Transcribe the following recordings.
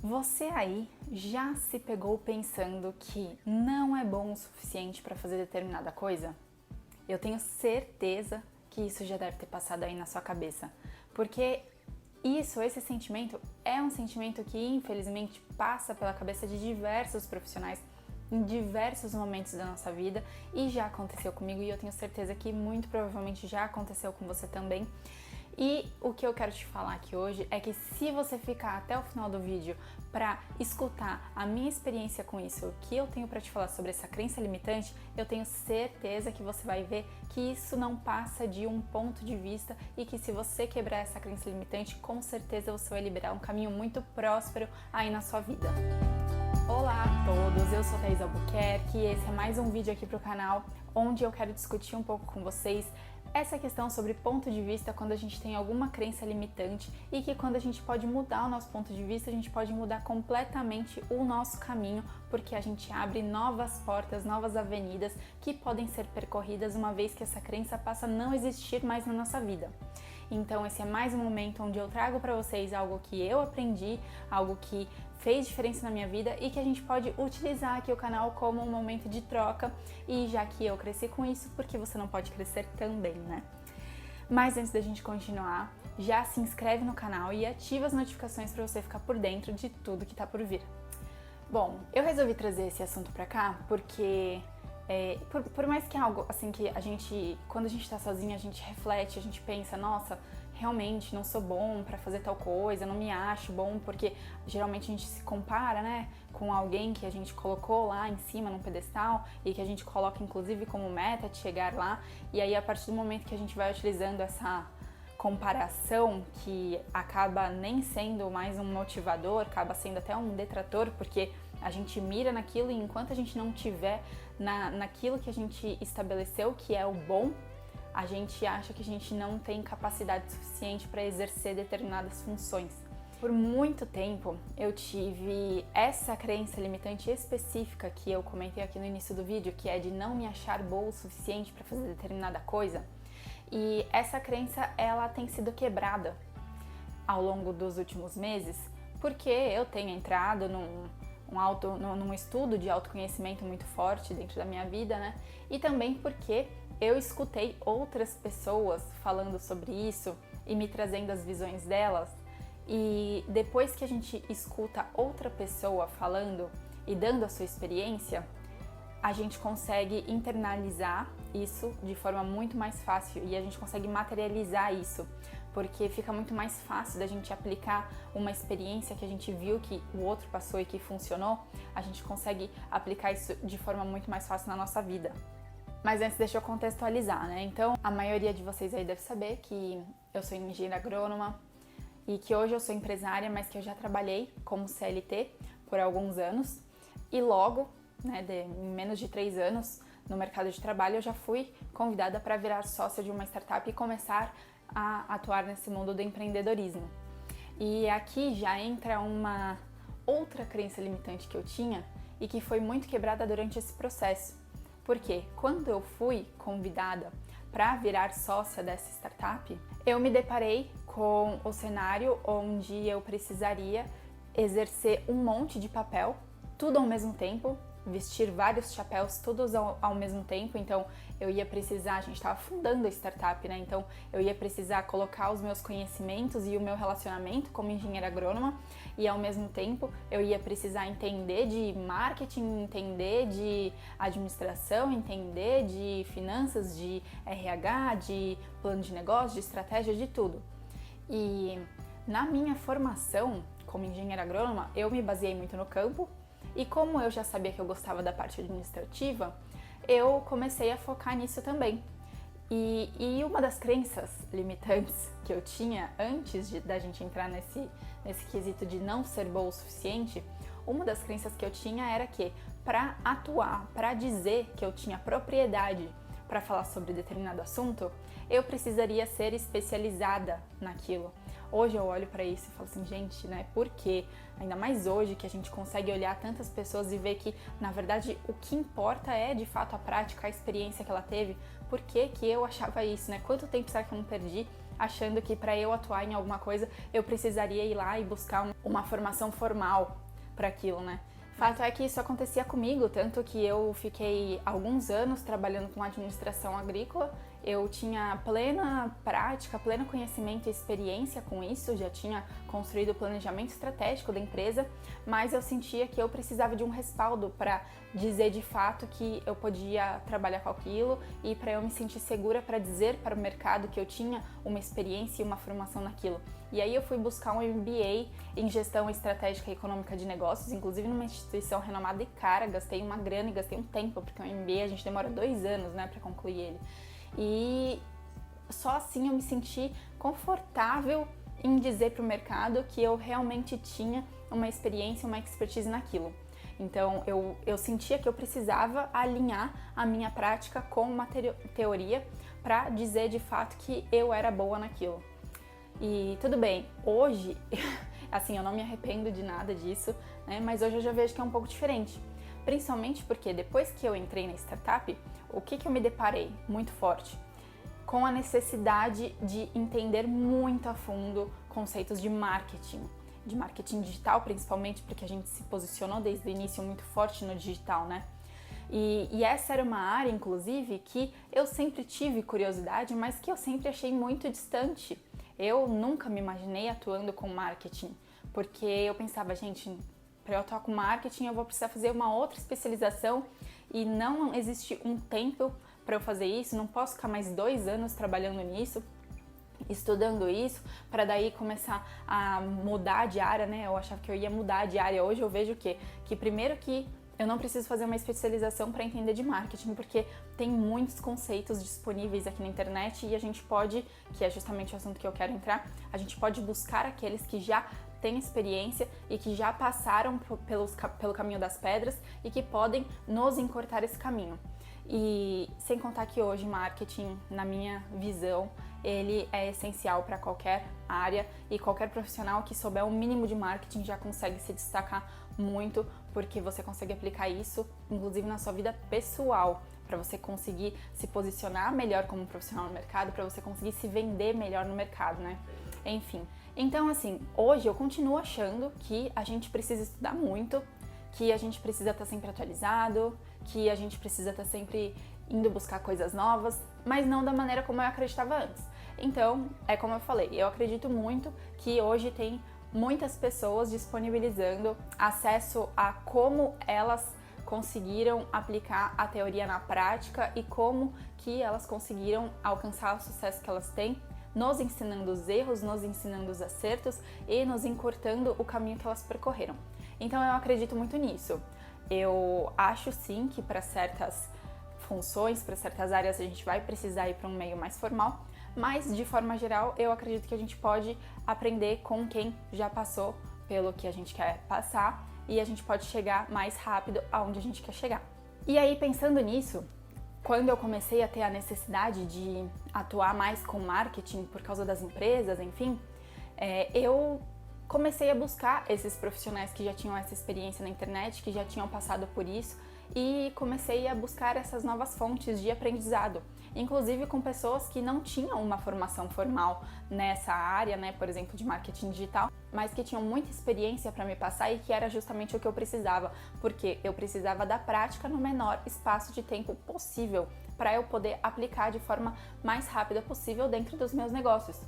Você aí já se pegou pensando que não é bom o suficiente para fazer determinada coisa? Eu tenho certeza que isso já deve ter passado aí na sua cabeça, porque esse sentimento é um sentimento que infelizmente passa pela cabeça de diversos profissionais em diversos momentos da nossa vida e já aconteceu comigo e eu tenho certeza que muito provavelmente já aconteceu com você também. E o que eu quero te falar aqui hoje é que se você ficar até o final do vídeo para escutar a minha experiência com isso, o que eu tenho para te falar sobre essa crença limitante, eu tenho certeza que você vai ver que isso não passa de um ponto de vista e que se você quebrar essa crença limitante, com certeza você vai liberar um caminho muito próspero aí na sua vida. Olá a todos, eu sou Thaís Albuquerque e esse é mais um vídeo aqui pro canal onde eu quero discutir um pouco com vocês essa questão sobre ponto de vista quando a gente tem alguma crença limitante e que quando a gente pode mudar o nosso ponto de vista, a gente pode mudar completamente o nosso caminho, porque a gente abre novas portas, novas avenidas que podem ser percorridas uma vez que essa crença passa a não existir mais na nossa vida. Então esse é mais um momento onde eu trago para vocês algo que eu aprendi, algo que fez diferença na minha vida e que a gente pode utilizar aqui o canal como um momento de troca, e já que eu cresci com isso, porque você não pode crescer também, né? Mas antes da gente continuar, já se inscreve no canal e ativa as notificações para você ficar por dentro de tudo que tá por vir. Bom, eu resolvi trazer esse assunto pra cá porque por mais que é algo assim que a gente, quando a gente tá sozinha, a gente reflete, a gente pensa, nossa, realmente não sou bom pra fazer tal coisa, não me acho bom, porque geralmente a gente se compara, né, com alguém que a gente colocou lá em cima num pedestal e que a gente coloca inclusive como meta de chegar lá, e aí a partir do momento que a gente vai utilizando essa comparação, que acaba nem sendo mais um motivador, acaba sendo até um detrator, porque a gente mira naquilo e enquanto a gente não tiver naquilo que a gente estabeleceu que é o bom, a gente acha que a gente não tem capacidade suficiente para exercer determinadas funções. Por muito tempo eu tive essa crença limitante específica que eu comentei aqui no início do vídeo, que é de não me achar boa o suficiente para fazer determinada coisa. E essa crença, ela tem sido quebrada ao longo dos últimos meses, porque eu tenho entrado num estudo de autoconhecimento muito forte dentro da minha vida, né? E também porque eu escutei outras pessoas falando sobre isso e me trazendo as visões delas. E depois que a gente escuta outra pessoa falando e dando a sua experiência, a gente consegue internalizar isso de forma muito mais fácil e a gente consegue materializar isso, porque fica muito mais fácil da gente aplicar uma experiência que a gente viu que o outro passou e que funcionou, a gente consegue aplicar isso de forma muito mais fácil na nossa vida. Mas antes deixa eu contextualizar, né? Então, a maioria de vocês aí deve saber que eu sou engenheira agrônoma e que hoje eu sou empresária, mas que eu já trabalhei como CLT por alguns anos e logo, né, em menos de 3 anos no mercado de trabalho, eu já fui convidada para virar sócia de uma startup e começar a atuar nesse mundo do empreendedorismo. E aqui já entra uma outra crença limitante que eu tinha e que foi muito quebrada durante esse processo. Porque quando eu fui convidada para virar sócia dessa startup, eu me deparei com o cenário onde eu precisaria exercer um monte de papel, tudo ao mesmo tempo, vestir vários chapéus todos ao mesmo tempo. Então eu ia precisar, a gente estava fundando a startup, né? Então eu ia precisar colocar os meus conhecimentos e o meu relacionamento como engenheira agrônoma e ao mesmo tempo eu ia precisar entender de marketing, entender de administração, entender de finanças, de RH, de plano de negócio, de estratégia, de tudo. E na minha formação como engenheira agrônoma, eu me baseei muito no campo. E como eu já sabia que eu gostava da parte administrativa, eu comecei a focar nisso também. E uma das crenças limitantes que eu tinha antes da gente entrar nesse quesito de não ser boa o suficiente, uma das crenças que eu tinha era que para atuar, para dizer que eu tinha propriedade para falar sobre determinado assunto, eu precisaria ser especializada naquilo. Hoje eu olho para isso e falo assim, gente, né, por quê? Ainda mais hoje que a gente consegue olhar tantas pessoas e ver que, na verdade, o que importa é, de fato, a prática, a experiência que ela teve. Por que que eu achava isso, né? Quanto tempo será que eu não perdi achando que para eu atuar em alguma coisa eu precisaria ir lá e buscar uma formação formal para aquilo, né? Fato é que isso acontecia comigo, tanto que eu fiquei alguns anos trabalhando com administração agrícola. Eu tinha plena prática, pleno conhecimento e experiência com isso, já tinha construído o planejamento estratégico da empresa, mas eu sentia que eu precisava de um respaldo para dizer de fato que eu podia trabalhar com aquilo e para eu me sentir segura para dizer para o mercado que eu tinha uma experiência e uma formação naquilo. E aí eu fui buscar um MBA em Gestão Estratégica e Econômica de Negócios, inclusive numa instituição renomada e cara, gastei uma grana e gastei um tempo, porque o MBA a gente demora 2 anos, né, para concluir ele. E só assim eu me senti confortável em dizer para o mercado que eu realmente tinha uma experiência, uma expertise naquilo. Então eu sentia que eu precisava alinhar a minha prática com uma teoria para dizer de fato que eu era boa naquilo. E tudo bem, hoje, assim, eu não me arrependo de nada disso, né? Mas hoje eu já vejo que é um pouco diferente. Principalmente porque depois que eu entrei na startup, o que eu me deparei muito forte? Com a necessidade de entender muito a fundo conceitos de marketing digital, principalmente porque a gente se posicionou desde o início muito forte no digital, né? E essa era uma área, inclusive, que eu sempre tive curiosidade, mas que eu sempre achei muito distante. Eu nunca me imaginei atuando com marketing, porque eu pensava, gente, para eu atuar com marketing eu vou precisar fazer uma outra especialização e não existe um tempo para eu fazer isso, não posso ficar mais 2 anos trabalhando nisso, estudando isso, para daí começar a mudar de área, né? Eu achava que eu ia mudar de área. Hoje eu vejo que primeiro que eu não preciso fazer uma especialização para entender de marketing, porque tem muitos conceitos disponíveis aqui na internet e a gente pode, que é justamente o assunto que eu quero entrar, a gente pode buscar aqueles que já têm experiência e que já passaram pelo caminho das pedras e que podem nos encurtar esse caminho. E sem contar que hoje marketing, na minha visão, ele é essencial para qualquer área e qualquer profissional que souber o mínimo de marketing já consegue se destacar muito, porque você consegue aplicar isso, inclusive na sua vida pessoal, para você conseguir se posicionar melhor como profissional no mercado, para você conseguir se vender melhor no mercado, né? Enfim, então assim, hoje eu continuo achando que a gente precisa estudar muito, que a gente precisa estar sempre atualizado, que a gente precisa estar sempre indo buscar coisas novas, mas não da maneira como eu acreditava antes. Então, é como eu falei, eu acredito muito que hoje tem muitas pessoas disponibilizando acesso a como elas conseguiram aplicar a teoria na prática e como que elas conseguiram alcançar o sucesso que elas têm, nos ensinando os erros, nos ensinando os acertos e nos encurtando o caminho que elas percorreram. Então eu acredito muito nisso. Eu acho sim que para certas funções, para certas áreas a gente vai precisar ir para um meio mais formal, mas de forma geral eu acredito que a gente pode aprender com quem já passou pelo que a gente quer passar e a gente pode chegar mais rápido aonde a gente quer chegar. E aí, pensando nisso, quando eu comecei a ter a necessidade de atuar mais com marketing por causa das empresas, enfim, eu comecei a buscar esses profissionais que já tinham essa experiência na internet, que já tinham passado por isso, e comecei a buscar essas novas fontes de aprendizado, inclusive com pessoas que não tinham uma formação formal nessa área, né, por exemplo, de marketing digital, mas que tinham muita experiência para me passar e que era justamente o que eu precisava, porque eu precisava da prática no menor espaço de tempo possível para eu poder aplicar de forma mais rápida possível dentro dos meus negócios.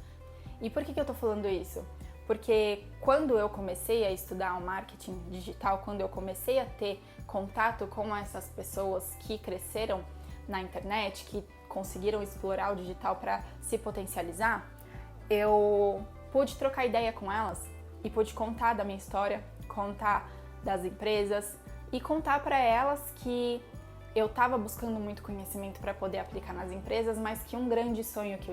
E por que eu tô falando isso? Porque quando eu comecei a estudar o marketing digital, quando eu comecei a ter contato com essas pessoas que cresceram na internet, que conseguiram explorar o digital para se potencializar, eu pude trocar ideia com elas e pude contar da minha história, contar das empresas e contar para elas que eu estava buscando muito conhecimento para poder aplicar nas empresas, mas que um grande sonho que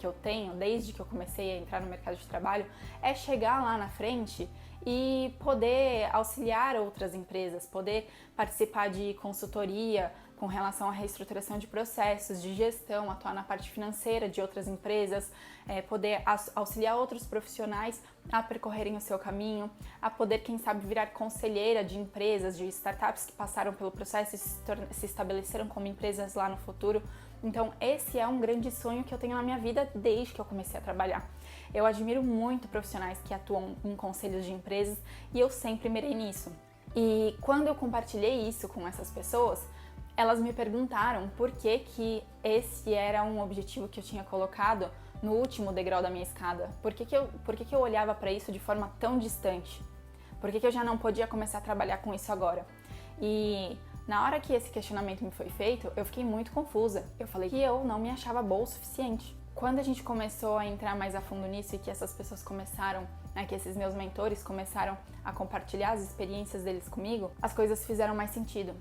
eu tenho desde que eu comecei a entrar no mercado de trabalho, é chegar lá na frente e poder auxiliar outras empresas, poder participar de consultoria com relação à reestruturação de processos, de gestão, atuar na parte financeira de outras empresas, poder auxiliar outros profissionais a percorrerem o seu caminho, a poder, quem sabe, virar conselheira de empresas, de startups que passaram pelo processo e se estabeleceram como empresas lá no futuro. Então esse é um grande sonho que eu tenho na minha vida desde que eu comecei a trabalhar. Eu admiro muito profissionais que atuam em conselhos de empresas e eu sempre mirei nisso. E quando eu compartilhei isso com essas pessoas, elas me perguntaram por que esse era um objetivo que eu tinha colocado no último degrau da minha escada. Por que eu olhava para isso de forma tão distante? Por que eu já não podia começar a trabalhar com isso agora? E na hora que esse questionamento me foi feito, eu fiquei muito confusa. Eu falei que eu não me achava boa o suficiente. Quando a gente começou a entrar mais a fundo nisso e que essas pessoas começaram, que esses meus mentores começaram a compartilhar as experiências deles comigo, as coisas fizeram mais sentido.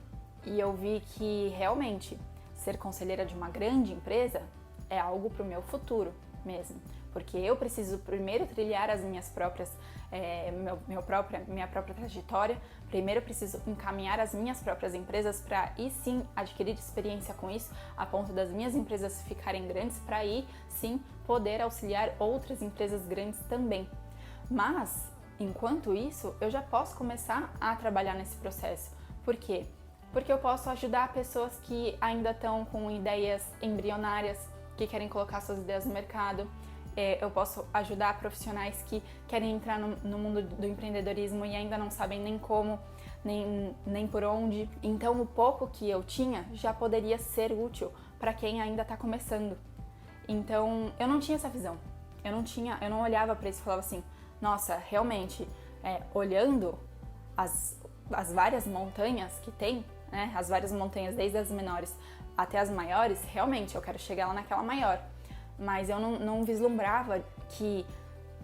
E eu vi que realmente ser conselheira de uma grande empresa é algo para o meu futuro mesmo. Porque eu preciso primeiro trilhar as minhas próprias, minha própria trajetória. Primeiro eu preciso encaminhar as minhas próprias empresas para aí sim adquirir experiência com isso, a ponto das minhas empresas ficarem grandes, para aí sim poder auxiliar outras empresas grandes também. Mas, enquanto isso, eu já posso começar a trabalhar nesse processo. Por quê? Porque eu posso ajudar pessoas que ainda estão com ideias embrionárias, que querem colocar suas ideias no mercado. Eu posso ajudar profissionais que querem entrar no mundo do empreendedorismo e ainda não sabem nem como, nem por onde. Então, o pouco que eu tinha já poderia ser útil para quem ainda está começando. Então, eu não tinha essa visão. Eu não olhava para isso e falava assim, nossa, realmente, olhando as várias montanhas que tem, né, as várias montanhas, desde as menores até as maiores, realmente eu quero chegar lá naquela maior. Mas eu não vislumbrava que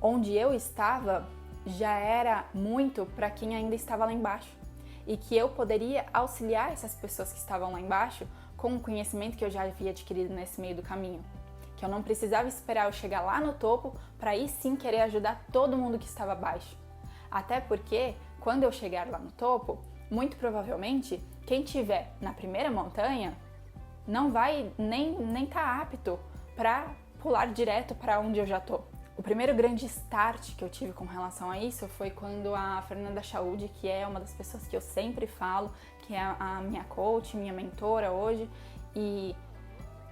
onde eu estava já era muito para quem ainda estava lá embaixo. E que eu poderia auxiliar essas pessoas que estavam lá embaixo com o conhecimento que eu já havia adquirido nesse meio do caminho. Que eu não precisava esperar eu chegar lá no topo para aí sim querer ajudar todo mundo que estava abaixo. Até porque, quando eu chegar lá no topo, muito provavelmente, quem estiver na primeira montanha não vai nem tá apto para pular direto para onde eu já tô. O primeiro grande start que eu tive com relação a isso foi quando a Fernanda Chaude, que é uma das pessoas que eu sempre falo, que é a minha coach, minha mentora hoje, e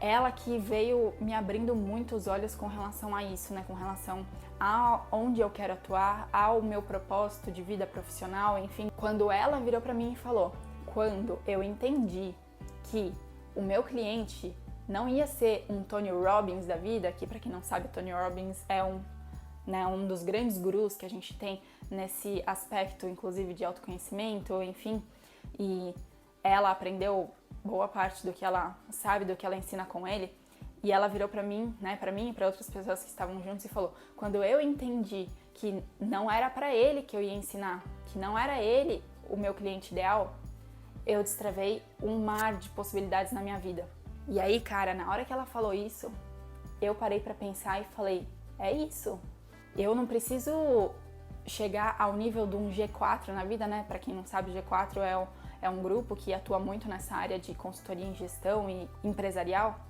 ela que veio me abrindo muito os olhos com relação a isso, né? Com relação a onde eu quero atuar, ao meu propósito de vida profissional, enfim. Quando ela virou para mim e falou, quando eu entendi que o meu cliente não ia ser um Tony Robbins da vida, que para quem não sabe, Tony Robbins é um dos grandes gurus que a gente tem nesse aspecto, inclusive de autoconhecimento, enfim, e ela aprendeu boa parte do que ela sabe, do que ela ensina com ele, e ela virou para mim e para outras pessoas que estavam juntos e falou, quando eu entendi que não era para ele que eu ia ensinar, que não era ele o meu cliente ideal, eu destravei um mar de possibilidades na minha vida. E aí, cara, na hora que ela falou isso, eu parei pra pensar e falei, é isso. Eu não preciso chegar ao nível de um G4 na vida, né? Pra quem não sabe, o G4 é um grupo que atua muito nessa área de consultoria em gestão e empresarial.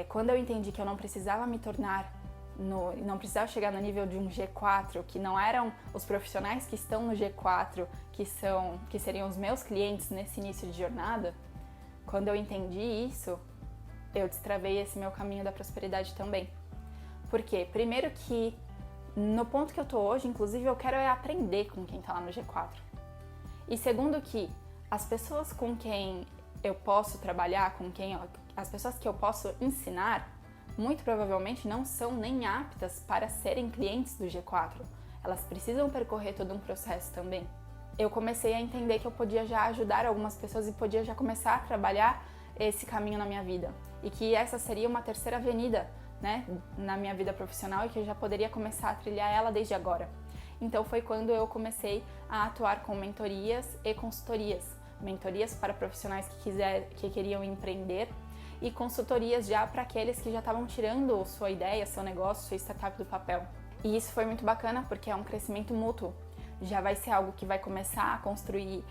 Quando eu entendi que eu não precisava me tornar, não precisava chegar no nível de um G4, que não eram os profissionais que estão no G4, que seriam os meus clientes nesse início de jornada, quando eu entendi isso, eu destravei esse meu caminho da prosperidade também. Por quê? Primeiro que no ponto que eu tô hoje, inclusive, eu quero aprender com quem tá lá no G4. E segundo que as pessoas com quem eu posso trabalhar, as pessoas que eu posso ensinar, muito provavelmente não são nem aptas para serem clientes do G4. Elas precisam percorrer todo um processo também. Eu comecei a entender que eu podia já ajudar algumas pessoas e podia já começar a trabalhar esse caminho na minha vida. E que essa seria uma terceira avenida, né, na minha vida profissional e que eu já poderia começar a trilhar ela desde agora. Então foi quando eu comecei a atuar com mentorias e consultorias. Mentorias para profissionais que queriam empreender e consultorias já para aqueles que já estavam tirando sua ideia, seu negócio, sua startup do papel. E isso foi muito bacana porque é um crescimento mútuo. Já vai ser algo que vai começar a construir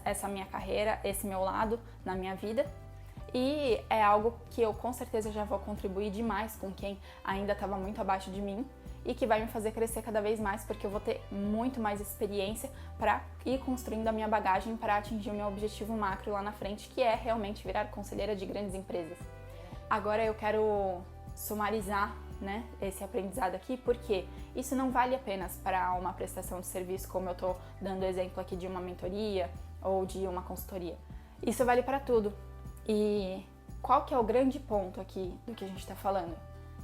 essa minha carreira, esse meu lado na minha vida. E é algo que eu com certeza já vou contribuir demais com quem ainda estava muito abaixo de mim e que vai me fazer crescer cada vez mais porque eu vou ter muito mais experiência para ir construindo a minha bagagem para atingir o meu objetivo macro lá na frente, que é realmente virar conselheira de grandes empresas. Agora eu quero sumarizar, né, esse aprendizado aqui, porque isso não vale apenas para uma prestação de serviço, como eu estou dando exemplo aqui de uma mentoria ou de uma consultoria. Isso vale para tudo. E qual que é o grande ponto aqui do que a gente está falando?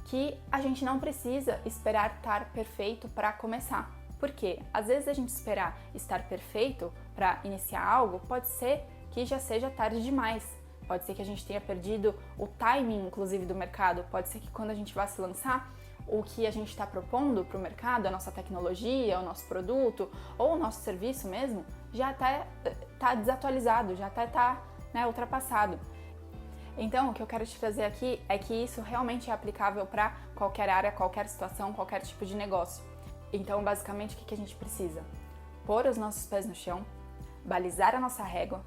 Que a gente não precisa esperar estar perfeito para começar. Por quê? Às vezes a gente esperar estar perfeito para iniciar algo, pode ser que já seja tarde demais. Pode ser que a gente tenha perdido o timing, inclusive, do mercado. Pode ser que quando a gente vá se lançar, o que a gente está propondo para o mercado, a nossa tecnologia, o nosso produto ou o nosso serviço mesmo, já até está desatualizado, já até está, né, ultrapassado. Então, o que eu quero te trazer aqui é que isso realmente é aplicável para qualquer área, qualquer situação, qualquer tipo de negócio. Então, basicamente, o que a gente precisa? Pôr os nossos pés no chão, balizar a nossa régua,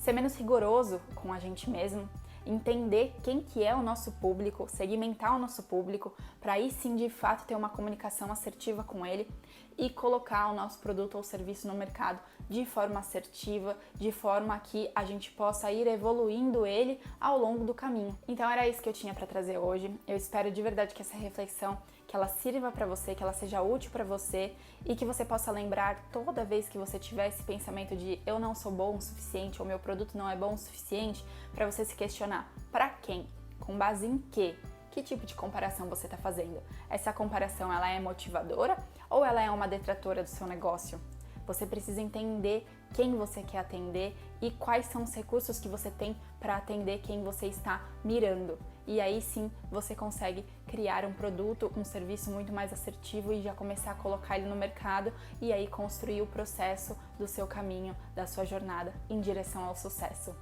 ser menos rigoroso com a gente mesmo, entender quem que é o nosso público, segmentar o nosso público, para aí sim, de fato, ter uma comunicação assertiva com ele e colocar o nosso produto ou serviço no mercado de forma assertiva, de forma que a gente possa ir evoluindo ele ao longo do caminho. Então era isso que eu tinha para trazer hoje. Eu espero de verdade que essa reflexão, que ela sirva para você, que ela seja útil para você e que você possa lembrar toda vez que você tiver esse pensamento de eu não sou bom o suficiente ou meu produto não é bom o suficiente, para você se questionar para quem, com base em quê? Que tipo de comparação você está fazendo? Essa comparação ela é motivadora ou ela é uma detratora do seu negócio? Você precisa entender quem você quer atender e quais são os recursos que você tem para atender quem você está mirando. E aí sim você consegue criar um produto, um serviço muito mais assertivo e já começar a colocar ele no mercado e aí construir o processo do seu caminho, da sua jornada em direção ao sucesso.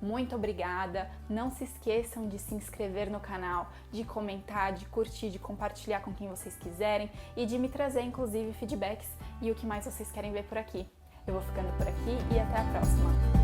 Muito obrigada, não se esqueçam de se inscrever no canal, de comentar, de curtir, de compartilhar com quem vocês quiserem e de me trazer inclusive feedbacks e o que mais vocês querem ver por aqui. Eu vou ficando por aqui e até a próxima!